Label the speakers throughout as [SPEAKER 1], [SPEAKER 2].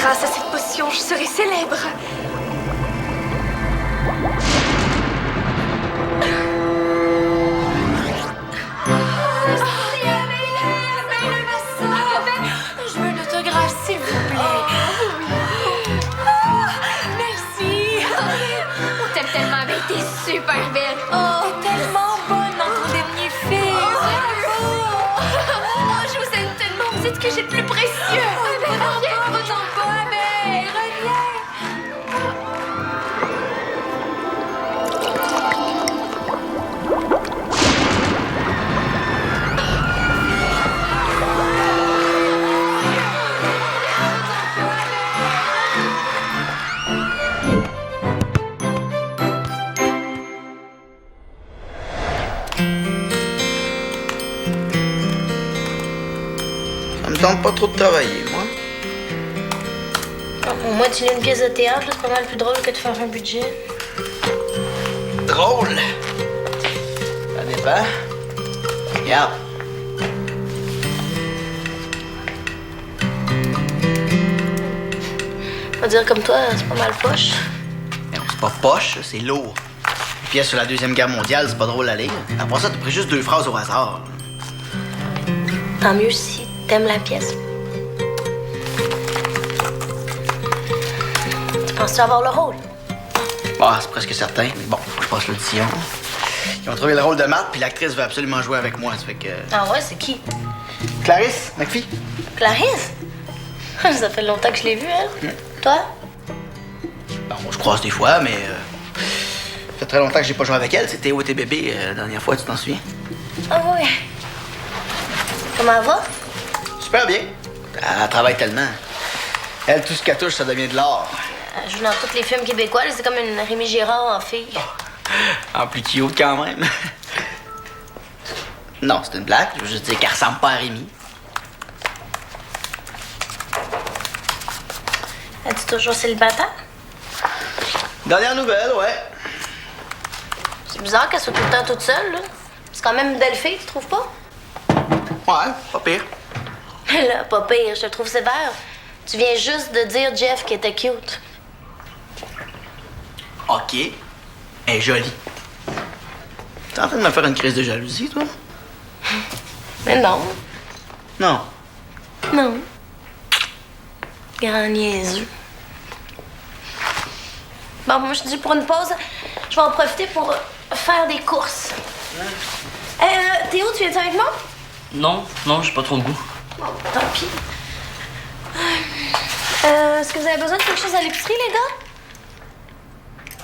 [SPEAKER 1] Grâce à cette potion, je serai célèbre.
[SPEAKER 2] Je veux un autographe, s'il vous plaît. Merci.
[SPEAKER 1] On t'aime tellement, mais t'es super belle.
[SPEAKER 2] T'es tellement bonne dans ton dernier film.
[SPEAKER 1] Je vous aime tellement, vous êtes ce que j'ai de plus précieux.
[SPEAKER 2] Va-t'en pas, Abeille. Reviens.
[SPEAKER 3] Ça me tente pas trop de travailler, moi.
[SPEAKER 4] Au moins, tu lis une pièce de théâtre, là, c'est pas mal plus drôle que de faire un budget.
[SPEAKER 3] Drôle. Ça dépend. Regarde.
[SPEAKER 4] On va dire comme toi, c'est pas mal poche.
[SPEAKER 3] Mais non, c'est pas poche, c'est lourd. Une pièce sur la Deuxième Guerre mondiale, c'est pas drôle à lire. Après ça, t'as pris juste 2 phrases au hasard.
[SPEAKER 4] Tant mieux si t'aimes la pièce. Tu penses-tu avoir le rôle?
[SPEAKER 3] Ah, c'est presque certain, mais bon, faut que je passe l'audition. Ils ont trouvé le rôle de Marthe, puis l'actrice veut absolument jouer avec moi, ça fait que...
[SPEAKER 4] Ah ouais, c'est qui?
[SPEAKER 3] Clarisse, McPhee.
[SPEAKER 4] Clarisse? Ça fait longtemps que je l'ai vue, elle. Toi?
[SPEAKER 3] Bon, moi, je croise des fois, mais... ça fait très longtemps que j'ai pas joué avec elle. C'était Théo et tes bébés la dernière fois, tu t'en souviens?
[SPEAKER 4] Ah oui. Comment elle va?
[SPEAKER 3] Super bien. Elle travaille tellement. Elle, tout ce qu'elle touche, ça devient de l'or.
[SPEAKER 4] Elle joue dans tous les films québécois, là, c'est comme une Rémi Girard en fille.
[SPEAKER 3] En plus cute quand même. Non, c'est une blague. Je veux juste dire qu'elle ressemble pas à Rémi.
[SPEAKER 4] Es-tu toujours célibataire?
[SPEAKER 3] Dernière nouvelle, ouais.
[SPEAKER 4] C'est bizarre qu'elle soit tout le temps toute seule, là. C'est quand même une belle fille, tu trouves pas?
[SPEAKER 3] Ouais, pas pire.
[SPEAKER 4] Là, pas pire, je te trouve sévère. Tu viens juste de dire, Jeff, qu'il était cute.
[SPEAKER 3] OK. Elle est jolie. T'es en train de me faire une crise de jalousie, toi?
[SPEAKER 4] Mais non.
[SPEAKER 3] Non.
[SPEAKER 4] Non. Grand niaiseux. Bon, moi, je dis pour une pause, je vais en profiter pour faire des courses. Théo, tu viens avec moi?
[SPEAKER 5] Non, j'ai pas trop de goût.
[SPEAKER 4] Bon, tant pis. Est-ce que vous avez besoin de quelque chose à l'épicerie, les gars?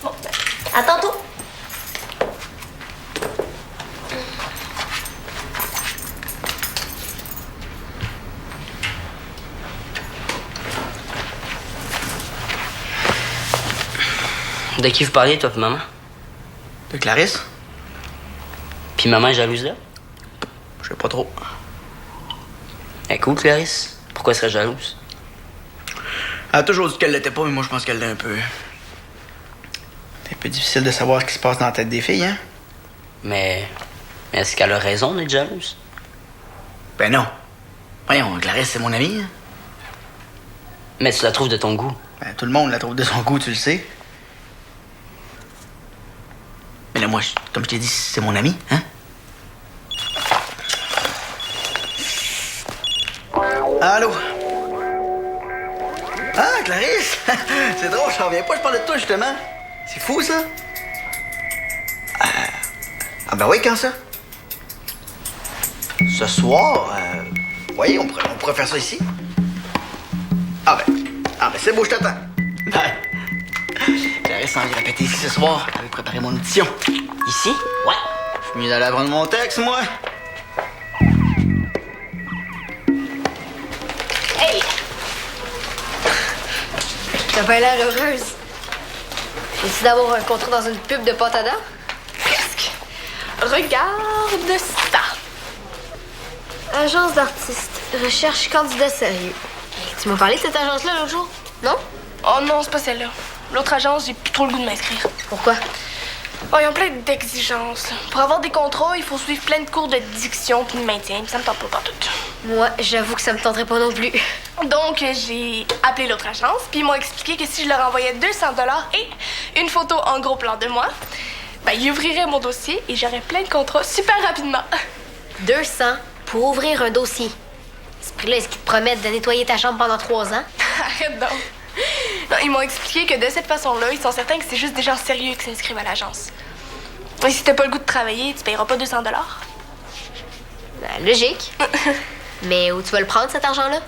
[SPEAKER 4] Bon, ben, à tantôt.
[SPEAKER 5] De qui vous parliez, toi, puis maman?
[SPEAKER 3] De Clarisse?
[SPEAKER 5] Puis maman est jalouse là?
[SPEAKER 3] Je sais pas trop.
[SPEAKER 5] Elle est cool, Clarisse. Pourquoi elle serait jalouse?
[SPEAKER 3] Elle a toujours dit qu'elle l'était pas, mais moi, je pense qu'elle l'est un peu. C'est un peu difficile de savoir ce qui se passe dans la tête des filles, hein?
[SPEAKER 5] Mais est-ce qu'elle a raison d'être jalouse?
[SPEAKER 3] Ben non. Voyons, Clarisse, c'est mon amie. Hein?
[SPEAKER 5] Mais tu la trouves de ton goût.
[SPEAKER 3] Ben, tout le monde la trouve de son goût, tu le sais. Mais là, moi, comme je t'ai dit, c'est mon ami, hein? Allô? Ah, Clarisse! C'est drôle, j'en reviens pas, je parlais de toi, justement. C'est fou, ça? Ah ben oui, quand ça? Ce soir, oui, on pourrait faire ça ici. Ah ben c'est beau, je t'attends. Bye. Clarisse s'en vient répéter ici ce soir. J'avais préparé mon audition.
[SPEAKER 5] Ici? Ouais.
[SPEAKER 3] Je suis mieux d'aller apprendre mon texte, moi.
[SPEAKER 1] Hey! T'as pas l'air heureuse. J'ai-tu d'avoir un contrat dans une pub de pâte à dents? Presque. Regarde ça. Agence d'artistes. Recherche candidat sérieux. Tu m'as parlé de cette agence-là l'autre jour? Non?
[SPEAKER 2] Oh non, c'est pas celle-là. L'autre agence, j'ai plus trop le goût de m'inscrire.
[SPEAKER 1] Pourquoi?
[SPEAKER 2] Oh, ils ont plein d'exigences. Pour avoir des contrats, il faut suivre plein de cours de diction puis de maintien. Puis ça me tente pas partout.
[SPEAKER 1] Moi, j'avoue que ça me tenterait pas non plus.
[SPEAKER 2] Donc, j'ai appelé l'autre agence, puis ils m'ont expliqué que si je leur envoyais 200 $ et une photo en gros plan de moi, ben, ils ouvriraient mon dossier et j'aurais plein de contrats super rapidement.
[SPEAKER 1] 200 pour ouvrir un dossier. Ce prix-là, est-ce qu'ils te promettent de nettoyer ta chambre pendant 3 ans?
[SPEAKER 2] Arrête donc. Non, ils m'ont expliqué que de cette façon-là, ils sont certains que c'est juste des gens sérieux qui s'inscrivent à l'agence. Et si t'as pas le goût de travailler, tu payeras pas 200 $.
[SPEAKER 1] Ben, logique. Mais où tu vas le prendre, cet argent-là?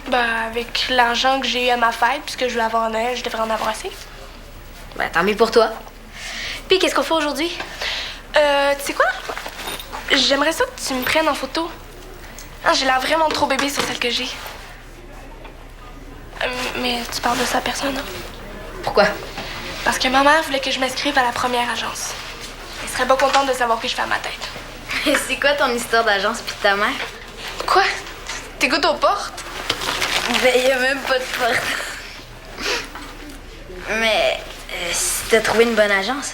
[SPEAKER 2] Ben, avec l'argent que j'ai eu à ma fête, puisque je voulais avoir un Noël, je devrais en avoir assez.
[SPEAKER 1] Ben, tant mieux pour toi. Puis, qu'est-ce qu'on fait aujourd'hui?
[SPEAKER 2] Tu sais quoi? J'aimerais ça que tu me prennes en photo. Ah, j'ai l'air vraiment trop bébé sur celle que j'ai. Mais tu parles de ça à personne, hein?
[SPEAKER 1] Pourquoi?
[SPEAKER 2] Parce que ma mère voulait que je m'inscrive à la première agence. Elle serait pas contente de savoir que je fais à ma tête.
[SPEAKER 4] C'est quoi ton histoire d'agence pis de ta mère?
[SPEAKER 2] Quoi? T'écoutes aux portes?
[SPEAKER 4] Ben, y a même pas de porte. Mais si t'as trouvé une bonne agence,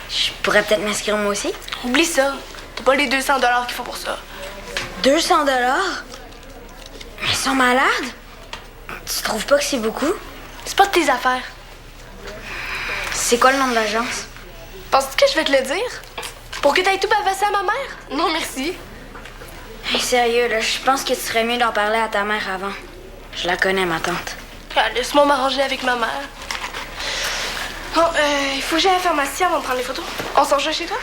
[SPEAKER 4] je pourrais peut-être m'inscrire moi aussi.
[SPEAKER 2] Oublie ça. T'as pas les 200 $ qu'il faut pour ça.
[SPEAKER 4] 200 $? Mais ils sont malades? Tu trouves pas que c'est beaucoup?
[SPEAKER 2] C'est pas de tes affaires.
[SPEAKER 4] C'est quoi le nom de l'agence?
[SPEAKER 2] Penses-tu que je vais te le dire? Pour que t'ailles tout bavasser à ma mère? Non, merci.
[SPEAKER 4] Hey, sérieux, là, je pense que tu serais mieux d'en parler à ta mère avant. Je la connais, ma tante.
[SPEAKER 2] Ah, laisse-moi m'arranger avec ma mère. Bon, il faut que j'aille à la pharmacie avant de prendre les photos. On s'en joue chez toi?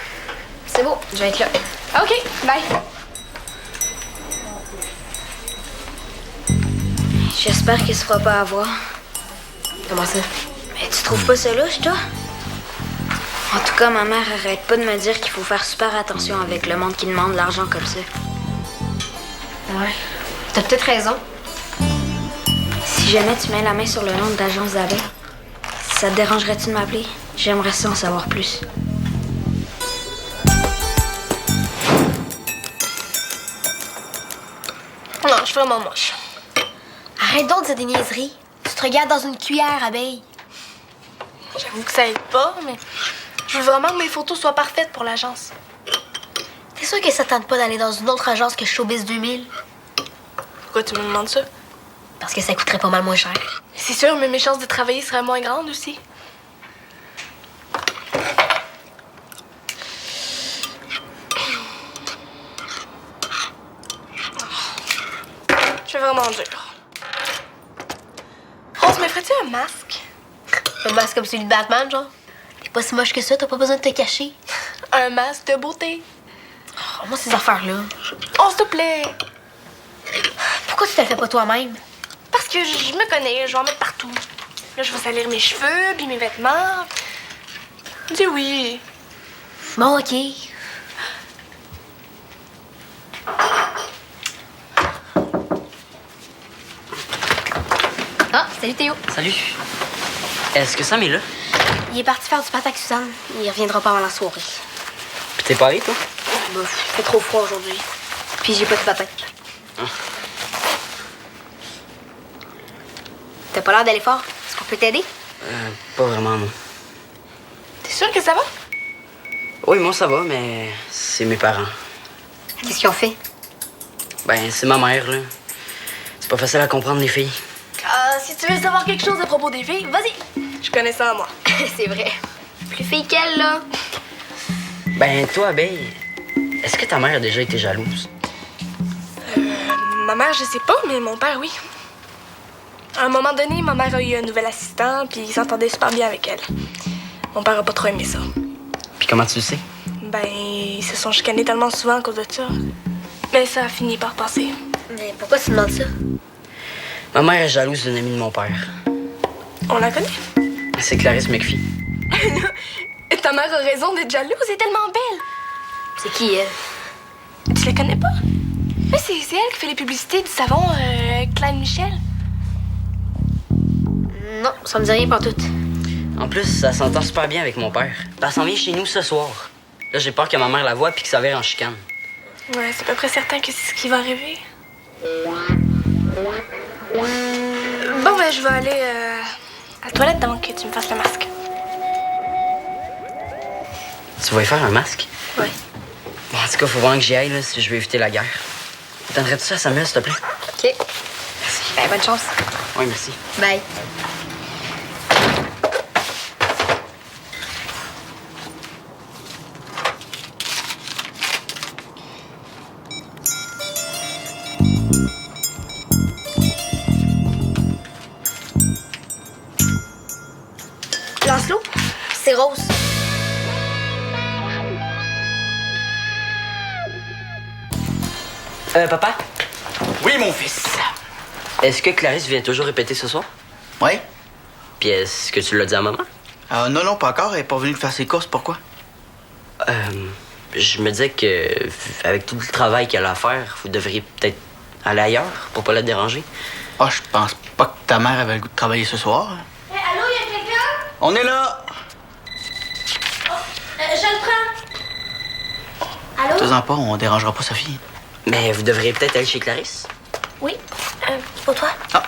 [SPEAKER 1] C'est beau, je vais être là.
[SPEAKER 2] Ah, OK, bye.
[SPEAKER 4] J'espère qu'il se fera pas avoir.
[SPEAKER 1] Comment ça?
[SPEAKER 4] Mais tu trouves pas ça louche, toi? En tout cas, ma mère arrête pas de me dire qu'il faut faire super attention avec le monde qui demande l'argent comme ça.
[SPEAKER 1] Ouais. T'as peut-être raison.
[SPEAKER 4] Si jamais tu mets la main sur le nom de l'agence d'abeilles, ça te dérangerait-tu de m'appeler? J'aimerais ça en savoir plus.
[SPEAKER 2] Non, je suis vraiment moche.
[SPEAKER 1] Arrête donc de dire des niaiseries. Tu te regardes dans une cuillère, abeille.
[SPEAKER 2] J'avoue que ça aide pas, mais je veux vraiment que mes photos soient parfaites pour l'agence.
[SPEAKER 1] T'es sûr que ça tente pas d'aller dans une autre agence que Showbiz 2000?
[SPEAKER 2] Pourquoi tu me demandes ça?
[SPEAKER 1] Parce que ça coûterait pas mal moins cher.
[SPEAKER 2] C'est sûr, mais mes chances de travailler seraient moins grandes aussi. Je suis vraiment dure. Rose, me ferais-tu un masque?
[SPEAKER 1] Un masque comme celui de Batman, genre? T'es pas si moche que ça, t'as pas besoin de te cacher.
[SPEAKER 2] Un masque de beauté.
[SPEAKER 1] Oh, moi, ces affaires-là.
[SPEAKER 2] Oh, s'il te plaît.
[SPEAKER 1] Pourquoi tu te le fais pas toi-même?
[SPEAKER 2] Parce que je me connais, je vais en mettre partout. Là, je vais salir mes cheveux, puis mes vêtements. Dis oui.
[SPEAKER 1] Bon, OK. Ah, salut Théo.
[SPEAKER 5] Salut. Est-ce que Sam est là?
[SPEAKER 1] Il est parti faire du patin avec Suzanne. Il reviendra pas avant la soirée.
[SPEAKER 5] Puis t'es pas allé, toi?
[SPEAKER 1] Bof, il fait trop froid aujourd'hui. Puis j'ai pas de patin.
[SPEAKER 5] Ah.
[SPEAKER 1] T'as pas l'air d'aller fort. Est-ce qu'on peut t'aider?
[SPEAKER 5] Pas vraiment, non.
[SPEAKER 2] T'es sûr que ça va?
[SPEAKER 5] Oui, moi, ça va, mais c'est mes parents.
[SPEAKER 1] Qu'est-ce qu'ils ont fait?
[SPEAKER 5] Ben, c'est ma mère, là. C'est pas facile à comprendre, les filles.
[SPEAKER 2] Si tu veux savoir quelque chose à propos des filles, vas-y. Je connais ça, moi.
[SPEAKER 1] C'est vrai. Plus fille qu'elle, là.
[SPEAKER 5] Ben, toi, Abeille, est-ce que ta mère a déjà été jalouse?
[SPEAKER 2] Ma mère, je sais pas, mais mon père, oui. À un moment donné, ma mère a eu un nouvel assistant, puis il s'entendait super bien avec elle. Mon père a pas trop aimé ça.
[SPEAKER 5] Puis comment tu le sais?
[SPEAKER 2] Ben, ils se sont chicanés tellement souvent à cause de ça. Mais ça a fini par passer.
[SPEAKER 1] Mais pourquoi tu demandes ça?
[SPEAKER 5] Ma mère est jalouse d'une amie de mon père.
[SPEAKER 2] On la connaît?
[SPEAKER 5] C'est Clarisse McPhee.
[SPEAKER 2] Ta mère a raison d'être jalouse, elle est tellement belle.
[SPEAKER 1] C'est qui, elle?
[SPEAKER 2] Tu la connais pas? Mais c'est elle qui fait les publicités du savon Klein Michel.
[SPEAKER 1] Non, ça me dit rien pour tout.
[SPEAKER 5] En plus, ça s'entend super bien avec mon père. Puis elle s'en vient chez nous ce soir. Là, j'ai peur que ma mère la voie puis que ça vire en chicane.
[SPEAKER 2] Ouais, c'est à peu près certain que c'est ce qui va arriver. Bon, ben, je vais aller à la toilette avant que tu me fasses le masque.
[SPEAKER 5] Tu vas y faire un masque?
[SPEAKER 1] Ouais.
[SPEAKER 5] Bon, en tout cas, faut vraiment que j'y aille là, si je veux éviter la guerre. Donnerais-tu ça à Samuel, s'il te plaît?
[SPEAKER 1] OK. Ben, bonne chance.
[SPEAKER 5] Oui, merci.
[SPEAKER 1] Bye. Lancelot, c'est Rose.
[SPEAKER 5] Papa,
[SPEAKER 3] Oui, mon fils.
[SPEAKER 5] est-ce que Clarisse vient toujours répéter ce soir?
[SPEAKER 3] Oui?
[SPEAKER 5] Puis est-ce que tu l'as dit à maman?
[SPEAKER 3] Non, non, pas encore. Elle est pas venue de faire ses courses. Pourquoi?
[SPEAKER 5] Je me disais que, avec tout le travail qu'elle a à faire, vous devriez peut-être aller ailleurs pour pas la déranger.
[SPEAKER 3] Ah, je pense pas que ta mère avait le goût de travailler ce soir.
[SPEAKER 2] Allô, y a quelqu'un?
[SPEAKER 3] On est là!
[SPEAKER 2] Je le prends. Allô?
[SPEAKER 3] Fais-en pas, on dérangera pas Sophie.
[SPEAKER 5] Mais vous devriez peut-être aller chez Clarisse.
[SPEAKER 2] Oui, pour toi.
[SPEAKER 3] Ah!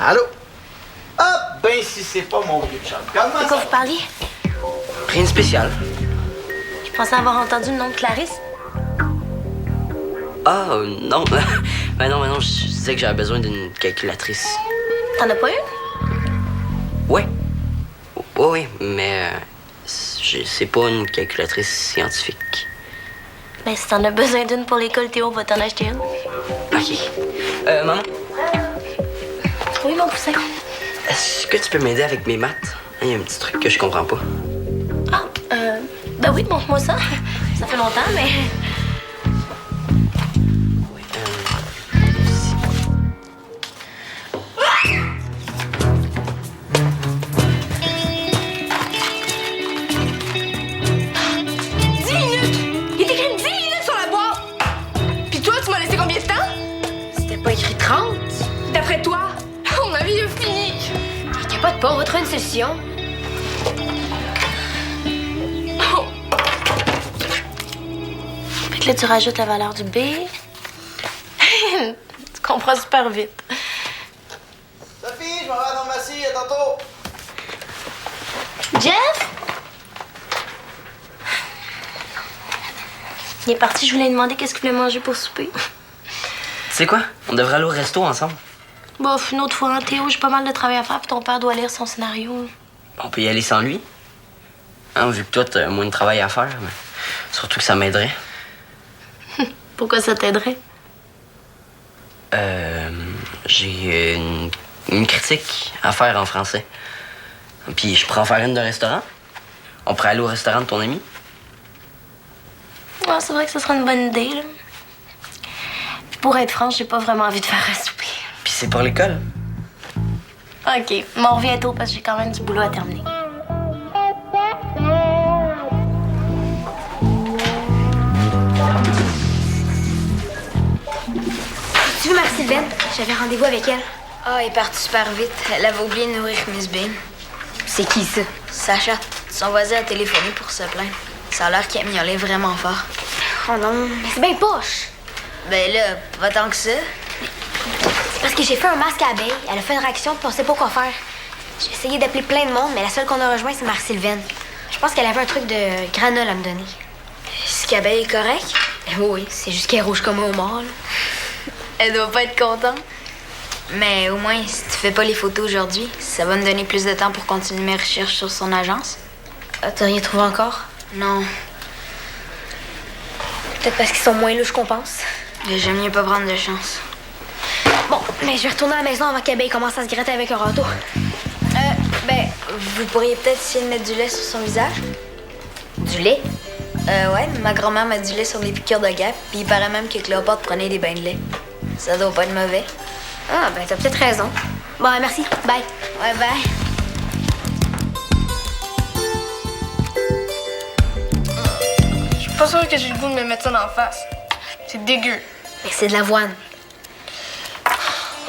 [SPEAKER 3] Allô? Ah, ben si c'est pas mon vieux chum. Comment
[SPEAKER 2] De quoi
[SPEAKER 3] ça?
[SPEAKER 2] vous parliez?
[SPEAKER 5] Rien de spécial.
[SPEAKER 2] Je pensais avoir entendu le nom de Clarisse.
[SPEAKER 5] Ah, non. Ben non, je disais que j'avais besoin d'une calculatrice.
[SPEAKER 2] T'en as pas une?
[SPEAKER 5] Ouais. Oui, mais c'est pas une calculatrice scientifique.
[SPEAKER 2] Ben, si t'en as besoin d'une pour l'école, Théo va t'en acheter une.
[SPEAKER 5] OK. Maman,
[SPEAKER 2] Oui, mon poussin.
[SPEAKER 5] est-ce que tu peux m'aider avec mes maths? Il y a un petit truc que je comprends pas.
[SPEAKER 2] Ah, ben oui, montre-moi ça. Ça fait longtemps, mais...
[SPEAKER 1] Pas écrit 30.
[SPEAKER 2] D'après toi, on a vie fini.
[SPEAKER 1] Capote pas, on va trouver une solution.
[SPEAKER 2] Fait que là, tu rajoutes la valeur du B. Tu comprends super vite.
[SPEAKER 3] Sophie, je m'en vais à Normatie, à tantôt.
[SPEAKER 2] Jeff? Il est parti, je voulais lui demander qu'est-ce qu'il voulait manger pour souper.
[SPEAKER 5] Tu sais quoi? On devrait aller au resto ensemble.
[SPEAKER 2] Bof, une autre fois, hein, Théo, j'ai pas mal de travail à faire, puis ton père doit lire son scénario.
[SPEAKER 5] On peut y aller sans lui. Hein, vu que toi, t'as moins de travail à faire. Mais surtout que ça m'aiderait.
[SPEAKER 2] Pourquoi ça t'aiderait?
[SPEAKER 5] J'ai une critique à faire en français. Puis je pourrais en faire une de restaurant. On pourrait aller au restaurant de ton ami.
[SPEAKER 2] Ouais, c'est vrai que ce serait une bonne idée, là. Puis pour être franche, j'ai pas vraiment envie de faire un souper.
[SPEAKER 5] Puis c'est pour l'école.
[SPEAKER 2] OK, mais on revient tôt parce que j'ai quand même du boulot à terminer.
[SPEAKER 1] Tu veux Marie-Sylvaine? J'avais rendez-vous avec elle.
[SPEAKER 4] Ah, elle est partie super vite. Elle avait oublié de nourrir Miss Bean.
[SPEAKER 1] C'est qui ça?
[SPEAKER 4] Sacha, son voisin a téléphoné pour se plaindre. Ça a l'air qu'il a miaulé vraiment fort.
[SPEAKER 1] Oh non, mais c'est bien poche.
[SPEAKER 4] Ben là, pas tant que ça.
[SPEAKER 1] C'est parce que j'ai fait un masque à abeille. Elle a fait une réaction puis on sait pas quoi faire. J'ai essayé d'appeler plein de monde, mais la seule qu'on a rejoint, c'est Marie-Sylvaine. Je pense qu'elle avait un truc de granola à me donner.
[SPEAKER 4] Est-ce qu'Abeille est correct?
[SPEAKER 1] Oui, c'est juste qu'elle est rouge comme un homard, là.
[SPEAKER 4] Elle doit pas être contente. Mais au moins, si tu fais pas les photos aujourd'hui, ça va me donner plus de temps pour continuer mes recherches sur son agence.
[SPEAKER 1] Ah, t'as rien trouvé encore?
[SPEAKER 4] Non,
[SPEAKER 1] Peut-être parce qu'ils sont moins louches qu'on pense.
[SPEAKER 4] mais j'aime mieux pas prendre de chance.
[SPEAKER 1] Bon, mais je vais retourner à la maison avant qu'Abeille commence à se gratter avec un râteau.
[SPEAKER 4] Ben, vous pourriez peut-être essayer de mettre du lait sur son visage?
[SPEAKER 1] Du lait?
[SPEAKER 4] Ouais, ma grand-mère met du lait sur les piqûres de guêpe, puis il paraît même que Cléopâtre prenait des bains de lait. Ça doit pas être mauvais.
[SPEAKER 1] Ah, ben t'as peut-être raison. Bon, merci. Bye.
[SPEAKER 4] Ouais, bye.
[SPEAKER 2] Je suis pas sûre que j'ai le goût de me mettre ça d'en face. C'est dégueu.
[SPEAKER 1] Mais c'est de l'avoine.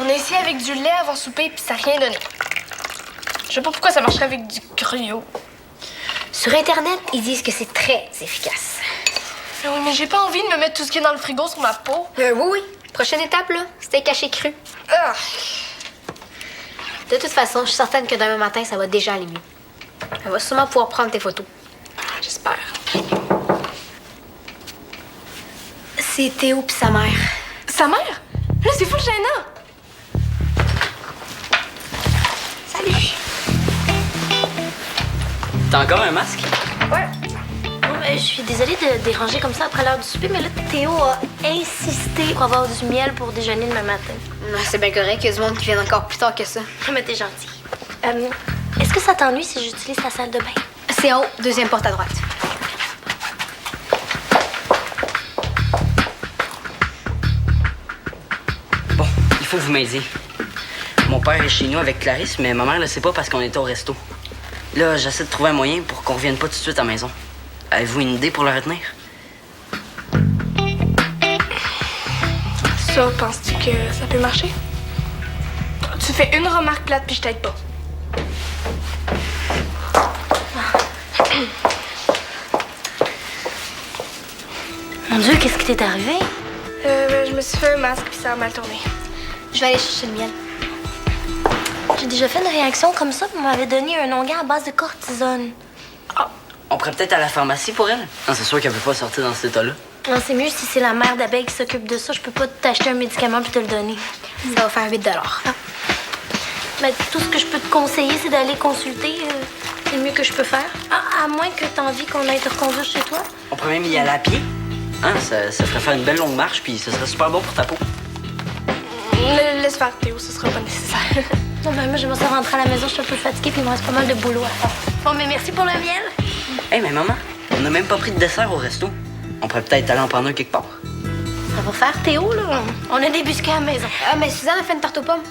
[SPEAKER 2] On a essayé avec du lait avant souper, puis ça n'a rien donné. Je sais pas pourquoi ça marcherait avec du gruau.
[SPEAKER 1] Sur Internet, ils disent que c'est très efficace.
[SPEAKER 2] Mais oui, mais j'ai pas envie de me mettre tout ce qui est dans le frigo sur ma peau.
[SPEAKER 1] Oui. Prochaine étape, là, steak haché cru.
[SPEAKER 2] Ah.
[SPEAKER 1] De toute façon, je suis certaine que demain matin, ça va déjà aller mieux. Elle va sûrement pouvoir prendre tes photos.
[SPEAKER 2] J'espère.
[SPEAKER 1] C'est Théo pis sa mère.
[SPEAKER 2] Sa mère? Là, c'est fou gênant. Salut.
[SPEAKER 5] T'as encore un masque?
[SPEAKER 1] Ouais.
[SPEAKER 4] Je suis désolée de déranger comme ça après l'heure du souper, mais là, Théo a insisté pour avoir du miel pour déjeuner demain matin.
[SPEAKER 1] C'est bien correct, il y a du monde qui vient encore plus tard que ça.
[SPEAKER 4] Mais t'es gentil. Est-ce que ça t'ennuie si j'utilise ta salle de bain?
[SPEAKER 1] C'est haut, deuxième porte à droite.
[SPEAKER 5] Bon, il faut que vous m'aidiez. Mon père est chez nous avec Clarisse, mais ma mère ne sait pas parce qu'on était au resto. Là, j'essaie de trouver un moyen pour qu'on revienne pas tout de suite à la maison. Avez-vous une idée pour le retenir?
[SPEAKER 2] Ça, penses-tu que ça peut marcher? Tu fais une remarque plate puis je t'aide pas.
[SPEAKER 4] Mon Dieu, qu'est-ce qui t'est arrivé?
[SPEAKER 2] Je me suis fait un masque puis ça a mal tourné.
[SPEAKER 1] Je vais aller chercher le miel.
[SPEAKER 4] J'ai déjà fait une réaction comme ça, puis on m'avait donné un onguent à base de cortisone.
[SPEAKER 5] On pourrait peut-être à la pharmacie pour elle? Non, c'est sûr qu'elle peut pas sortir dans cet état-là.
[SPEAKER 4] Non, c'est mieux si c'est la mère d'abeille qui s'occupe de ça. Je peux pas t'acheter un médicament puis te le donner.
[SPEAKER 1] Ça va faire 8
[SPEAKER 4] Mais tout ce que je peux te conseiller, c'est d'aller consulter. C'est le mieux que je peux faire. À moins que t'aies envie qu'on aille te reconduire chez toi.
[SPEAKER 5] On pourrait même y aller à pied. Hein, ça ferait faire une belle longue marche, puis ce serait super bon pour ta peau.
[SPEAKER 2] Laisse faire, Théo, ce sera pas nécessaire.
[SPEAKER 4] Non, mais moi, j'aimerais ça rentrer à la maison. Je suis un peu fatiguée puis il me reste pas mal de boulot à faire. Bon, mais merci pour le miel.
[SPEAKER 5] Hey, mais maman, on n'a même pas pris de dessert au resto. On pourrait peut-être aller en prendre un quelque part.
[SPEAKER 4] Ça va faire, Théo, là. On a débusqué à la maison.
[SPEAKER 1] Ah, mais Suzanne a fait une tarte aux pommes.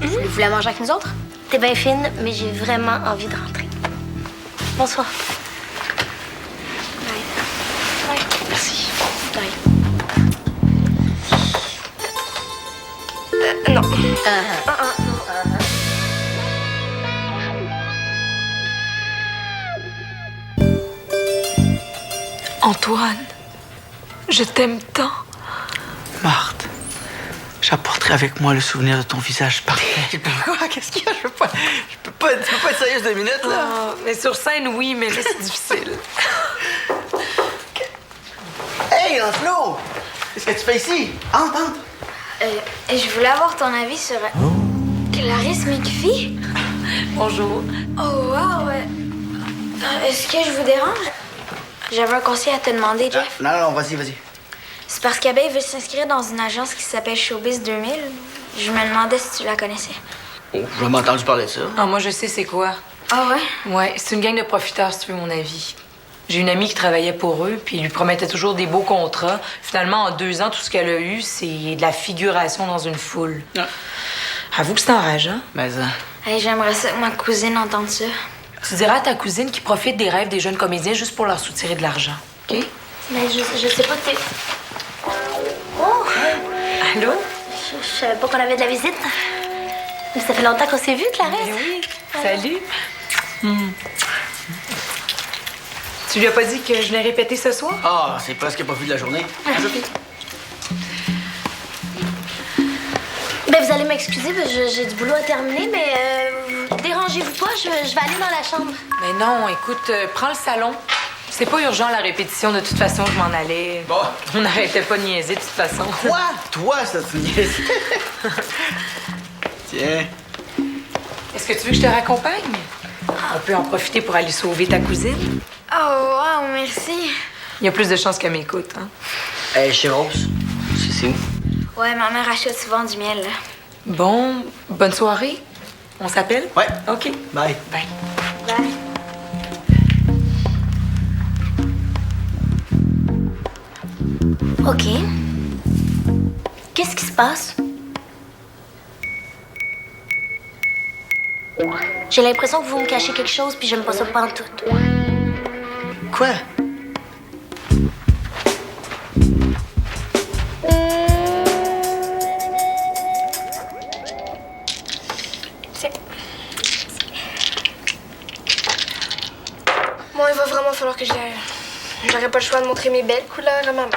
[SPEAKER 1] Vous voulez la manger avec nous autres?
[SPEAKER 4] T'es bien fine, mais j'ai vraiment envie de rentrer. Bonsoir.
[SPEAKER 5] Merci.
[SPEAKER 2] Non.
[SPEAKER 6] Antoine, je t'aime tant.
[SPEAKER 3] Marthe, j'apporterai avec moi le souvenir de ton visage parfait. Quoi? Qu'est-ce qu'il y a? Je peux pas être sérieuse 2 minutes, là.
[SPEAKER 6] Ah, mais sur scène, oui, mais là, c'est difficile.
[SPEAKER 3] Hey, Lancelot! Qu'est-ce que tu fais ici? Entre.
[SPEAKER 4] Je voulais avoir ton avis sur Clarisse McPhee.
[SPEAKER 6] Bonjour.
[SPEAKER 4] Oh, wow. Est-ce que je vous dérange? J'avais un conseil à te demander, Jeff.
[SPEAKER 3] Non, vas-y.
[SPEAKER 4] C'est parce qu'Abeille veut s'inscrire dans une agence qui s'appelle Showbiz 2000. Je me demandais si tu la connaissais.
[SPEAKER 3] Oh, j'ai jamais entendu parler de ça.
[SPEAKER 6] Ah, moi, je sais c'est quoi.
[SPEAKER 4] Ah ouais?
[SPEAKER 6] Ouais, c'est une gang de profiteurs, si tu veux mon avis. J'ai une amie qui travaillait pour eux, puis ils lui promettaient toujours des beaux contrats. Finalement, en 2 ans, tout ce qu'elle a eu, c'est de la figuration dans une foule.
[SPEAKER 3] Ah.
[SPEAKER 6] Avoue que c'est enrageant.
[SPEAKER 3] Mais
[SPEAKER 4] Hey, j'aimerais ça que ma cousine entende ça.
[SPEAKER 6] Tu diras à ta cousine qui profite des rêves des jeunes comédiens juste pour leur soutirer de l'argent, OK?
[SPEAKER 4] Mais je sais pas, t'es... Oh!
[SPEAKER 6] Allô?
[SPEAKER 4] Je savais pas qu'on avait de la visite. Mais ça fait longtemps qu'on s'est vus, Clarisse.
[SPEAKER 6] Eh oui. Salut. Tu lui as pas dit que je l'ai répété ce soir?
[SPEAKER 3] Ah, c'est presque pas vu de la journée.
[SPEAKER 4] Ben, vous allez m'excuser, parce que j'ai du boulot à terminer, mais dérangez-vous pas, je vais aller dans la chambre.
[SPEAKER 6] Mais non, écoute, prends le salon. C'est pas urgent la répétition, de toute façon, je m'en allais.
[SPEAKER 3] Bon.
[SPEAKER 6] On n'arrêtait pas de niaiser, de toute façon.
[SPEAKER 3] Quoi? Toi, ça te niaise. Tiens.
[SPEAKER 6] Est-ce que tu veux que je te raccompagne? On peut en profiter pour aller sauver ta cousine.
[SPEAKER 4] Oh, wow, merci.
[SPEAKER 6] Il y a plus de chances qu'elle m'écoute, hein?
[SPEAKER 5] Hey, chez Rose, c'est où?
[SPEAKER 4] Ouais, ma mère achète souvent du miel, là.
[SPEAKER 6] Bon, bonne soirée. On s'appelle?
[SPEAKER 3] Ouais.
[SPEAKER 6] OK.
[SPEAKER 3] Bye.
[SPEAKER 6] Bye.
[SPEAKER 4] Bye. OK. Qu'est-ce qui se passe? J'ai l'impression que vous me cachez quelque chose, puis j'aime pas ça pantoute.
[SPEAKER 3] Quoi?
[SPEAKER 2] Bon, il va vraiment falloir que j'y aille. J'aurais pas le choix de montrer mes belles couleurs à ma mère.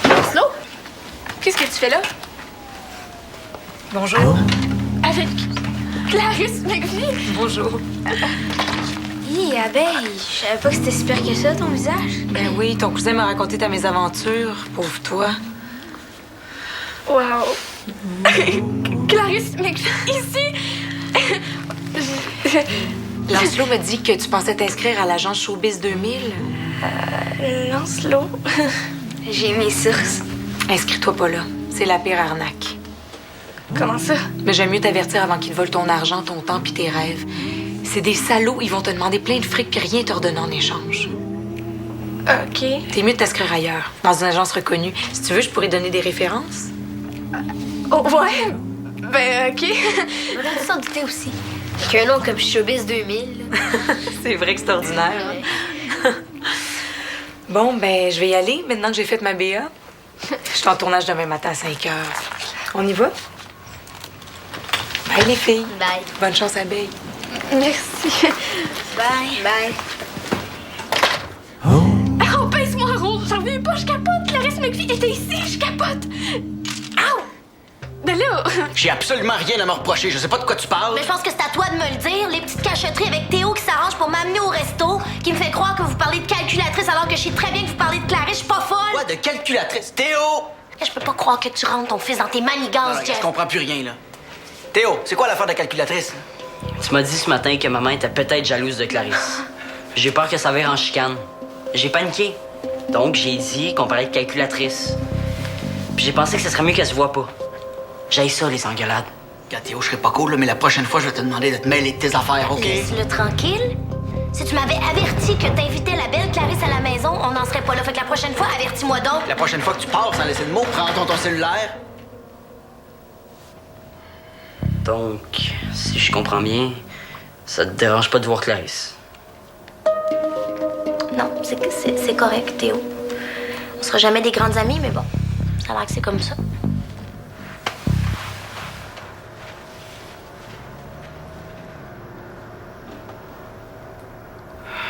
[SPEAKER 2] Lancelot? Qu'est-ce que tu fais là?
[SPEAKER 6] Bonjour.
[SPEAKER 2] Avec Clarisse McPhee?
[SPEAKER 6] Bonjour.
[SPEAKER 1] Hi, abeille, je savais pas que c'était si pire que ça, ton visage.
[SPEAKER 6] Ben oui, ton cousin m'a raconté ta mésaventure, pauvre toi.
[SPEAKER 2] Wow. Clarisse, mais ici...
[SPEAKER 6] Lancelot m'a dit que tu pensais t'inscrire à l'agence Showbiz 2000.
[SPEAKER 2] Lancelot.
[SPEAKER 4] J'ai mes sources.
[SPEAKER 6] Inscris-toi pas là. C'est la pire arnaque.
[SPEAKER 2] Comment ça?
[SPEAKER 6] Mais j'aime mieux t'avertir avant qu'ils te volent ton argent, ton temps puis tes rêves. C'est des salauds, ils vont te demander plein de fric puis rien te redonner en échange.
[SPEAKER 2] OK.
[SPEAKER 6] T'es mieux de t'inscrire ailleurs, dans une agence reconnue. Si tu veux, je pourrais donner des références.
[SPEAKER 2] Oh, ouais. Ben, OK.
[SPEAKER 1] On a s'en douter aussi. Avec un nom comme Showbiz 2000. là.
[SPEAKER 6] C'est vrai que c'est ordinaire. Hein? Bon, ben, je vais y aller maintenant que j'ai fait ma BA. Je suis en tournage demain matin à 5 heures. On y va? Bye, les filles.
[SPEAKER 1] Bye.
[SPEAKER 6] Bonne chance, abeille.
[SPEAKER 2] Merci.
[SPEAKER 4] Bye. Bye.
[SPEAKER 2] Oh, pince-moi, Rose. J'en reviens pas, je capote. Clarisse McPhee était ici, je capote. Ow! Ben là...
[SPEAKER 3] J'ai absolument rien à me reprocher. Je sais pas de quoi tu parles.
[SPEAKER 1] Mais je pense que c'est à toi de me le dire. Les petites cachotteries avec Théo qui s'arrange pour m'amener au resto, qui me fait croire que vous parlez de calculatrice alors que je sais très bien que vous parlez de Clarisse. Je suis pas folle.
[SPEAKER 3] Quoi de calculatrice? Théo!
[SPEAKER 1] Je peux pas croire que tu rentres ton fils dans tes manigances,
[SPEAKER 3] Je
[SPEAKER 1] Jeff.
[SPEAKER 3] comprends plus rien, là. Théo, c'est quoi l'affaire de la calculatrice?
[SPEAKER 5] Tu m'as dit ce matin que maman était peut-être jalouse de Clarisse. J'ai peur que ça vire en chicane. J'ai paniqué. Donc, j'ai dit qu'on parlait de calculatrice. Puis j'ai pensé que ce serait mieux qu'elle se voit pas. J'haïs ça, les engueulades.
[SPEAKER 3] Regarde, Théo, je serais pas cool, là, mais la prochaine fois, je vais te demander de te mêler de tes affaires, OK?
[SPEAKER 1] Laisse-le tranquille. Si tu m'avais averti que t'invitais la belle Clarisse à la maison, on n'en serait pas là. Fait que la prochaine fois, avertis-moi donc.
[SPEAKER 3] La prochaine fois que tu pars sans laisser de mots, prends ton cellulaire.
[SPEAKER 5] Donc, si je comprends bien, ça te dérange pas de voir Clarisse.
[SPEAKER 1] Non, c'est correct, Théo. On sera jamais des grandes amies, mais bon, ça a l'air que c'est comme ça.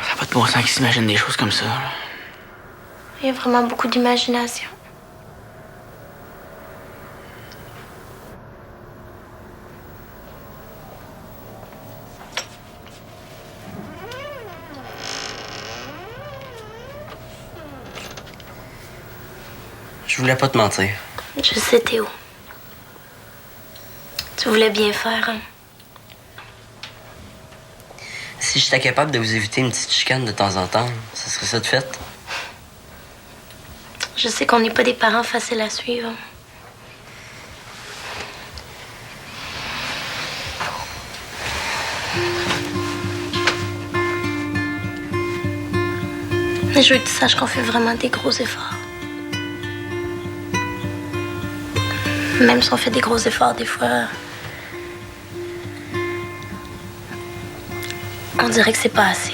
[SPEAKER 3] Ça n'a pas de bon sens qu'ils s'imaginent des choses comme ça, là.
[SPEAKER 1] Il y a vraiment beaucoup d'imagination.
[SPEAKER 5] Je voulais pas te mentir.
[SPEAKER 1] Je sais, Théo. Tu voulais bien faire, hein?
[SPEAKER 5] Si j'étais capable de vous éviter une petite chicane de temps en temps, ça serait ça de fait?
[SPEAKER 1] Je sais qu'on n'est pas des parents faciles à suivre. Mais je veux que tu saches qu'on fait vraiment des gros efforts. Même si on fait des gros efforts, des fois, on dirait que c'est pas assez.